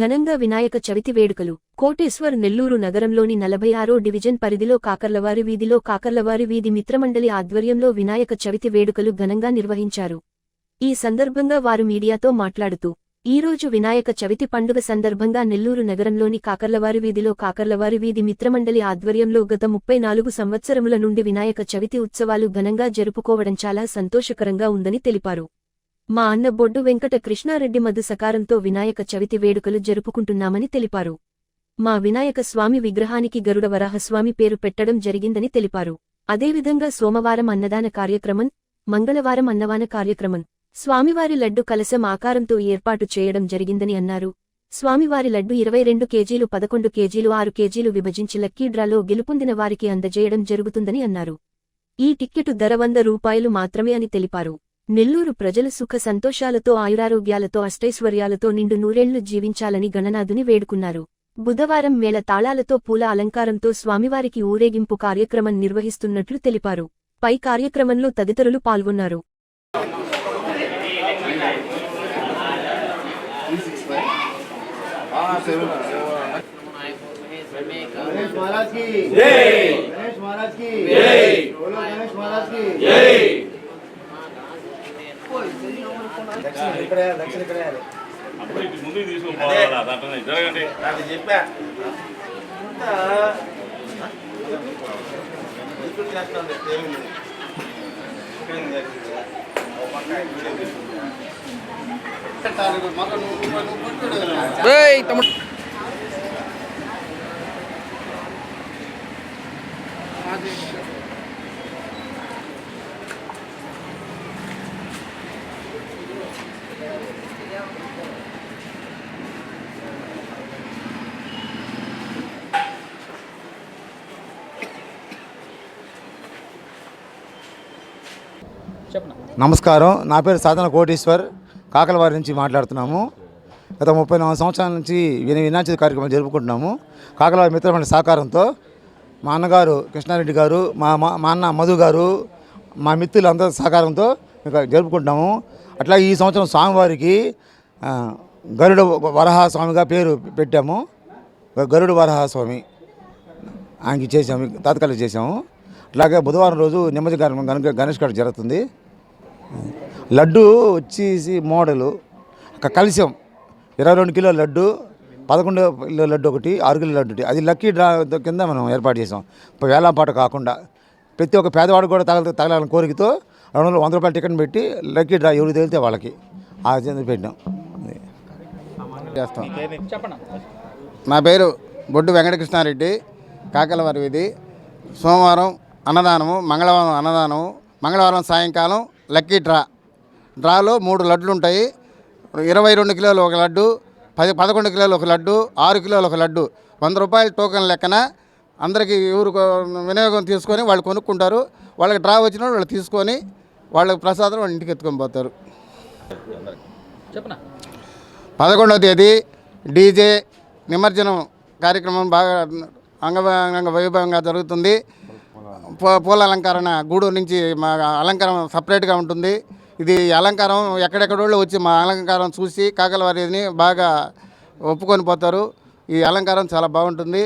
ఘనంగా వినాయక చవితి వేడుకలు కోటేశ్వర్ నెల్లూరు నగరంలోని 46వ డివిజన్ పరిధిలో కాకర్లవారి వీధిలో కాకర్లవారి వీధి మిత్రమండలి ఆధ్వర్యంలో వినాయక చవితి వేడుకలు ఘనంగా నిర్వహించారు. ఈ సందర్భంగా వారు మీడియాతో మాట్లాడుతూ, ఈరోజు వినాయక చవితి పండుగ సందర్భంగా నెల్లూరు నగరంలోని కాకర్లవారి వీధిలో కాకర్లవారి వీధి మిత్రమండలి ఆధ్వర్యంలో గత 34 సంవత్సరముల నుండి వినాయక చవితి ఉత్సవాలు ఘనంగా జరుపుకోవడం చాలా సంతోషకరంగా ఉందని తెలిపారు. మా అన్న బొడ్డు వెంకట కృష్ణారెడ్డి మధు సకారంతో వినాయక చవితి వేడుకలు జరుపుకుంటున్నామని తెలిపారు. మా వినాయక స్వామి విగ్రహానికి గరుడ వరాహస్వామి పేరు పెట్టడం జరిగిందని తెలిపారు. అదేవిధంగా సోమవారం అన్నదాన కార్యక్రమం, మంగళవారం అన్నవాన కార్యక్రమం, స్వామివారి లడ్డు కలశం ఆకారంతో ఏర్పాటు చేయడం జరిగిందని అన్నారు. స్వామివారి లడ్డు 22 కేజీలు 11 కేజీలు 6 కేజీలు విభజించి లక్కీ డ్రాలో గెలుపొందిన వారికి అందజేయడం జరుగుతుందని అన్నారు. ఈ టిక్కెటు ధర ₹100 మాత్రమే అని తెలిపారు. నెల్లూరు ప్రజలు సుఖ సంతోషాలతో ఆయురారోగ్యాలతో అష్టైశ్వర్యాలతో నిండు నూరేళ్లు జీవించాలని గణనాథుని వేడుకున్నారు. బుధవారం మేళ తాళాలతో పూల అలంకారంతో స్వామివారికి ఊరేగింపు కార్యక్రమం నిర్వహిస్తున్నట్లు తెలిపారు. పై కార్యక్రమంలో తదితరులు పాల్గొన్నారు. నమస్కారం. నా పేరు సాధన కోటేశ్వర్, కాకలవారి నుంచి మాట్లాడుతున్నాము. గత 34 సంవత్సరాల నుంచి వినాయక చవితి కార్యక్రమం జరుపుకుంటున్నాము. కాకలవారి మిత్రమండలి సహకారంతో మా అన్నగారు కృష్ణారెడ్డి గారు, మా అన్న మధు గారు, మా మిత్రులందరూ సహకారంతో జరుపుకుంటున్నాము. అట్లా ఈ సంవత్సరం స్వామివారికి గరుడ వరహాస్వామిగా పేరు పెట్టాము. గరుడ వరహాస్వామి ఆయనకి చేసాము, తాత్కాలిక చేసాము. అట్లాగే బుధవారం రోజు నిమజ్జన గణేష్ గారు జరుగుతుంది. లడ్డు వచ్చేసి మోడలు ఒక కలశం 22 కిలోల లడ్డు, 11 కిలోల లడ్డు ఒకటి, 6 కిలోల లడ్డు, అది లక్కీ డ్రా కింద మనం ఏర్పాటు చేసాం. వేలంపాట కాకుండా ప్రతి ఒక్క పేదవాడు కూడా తగలాలని కోరికతో ₹100 టికెట్ పెట్టి లక్కీ డ్రా ఎవరు తేలితే వాళ్ళకి ఆ పెట్టాం. చేస్తాం. నా పేరు బొడ్డు వెంకటకృష్ణారెడ్డి, కాకలవారి వీధి. సోమవారం అన్నదానము, మంగళవారం అన్నదానము, మంగళవారం సాయంకాలం లక్కీ డ్రాలో 3 లడ్లు ఉంటాయి. 22 కిలోలు ఒక లడ్డు, 11 కిలోలు ఒక లడ్డు, 6 కిలోలు ఒక లడ్డు. ₹100 టోకెన్ లెక్కన అందరికీ ఎవరు వినియోగం తీసుకొని వాళ్ళు కొనుక్కుంటారు. వాళ్ళకి డ్రా వచ్చిన వాళ్ళు తీసుకొని వాళ్ళకి ప్రసాదం వాళ్ళ ఇంటికి ఎత్తుకొని పోతారు. 11వ తేదీ డీజే నిమజ్జనం కార్యక్రమం బాగా అంగ వైభవంగా జరుగుతుంది. పూల అలంకరణ గూడూరు నుంచి మా అలంకారం సపరేట్గా ఉంటుంది. ఇది అలంకారం ఎక్కడెక్కడోళ్ళు వచ్చి మా అలంకారం చూసి కాకలవారిని బాగా ఒప్పుకొని పోతారు. ఈ అలంకారం చాలా బాగుంటుంది.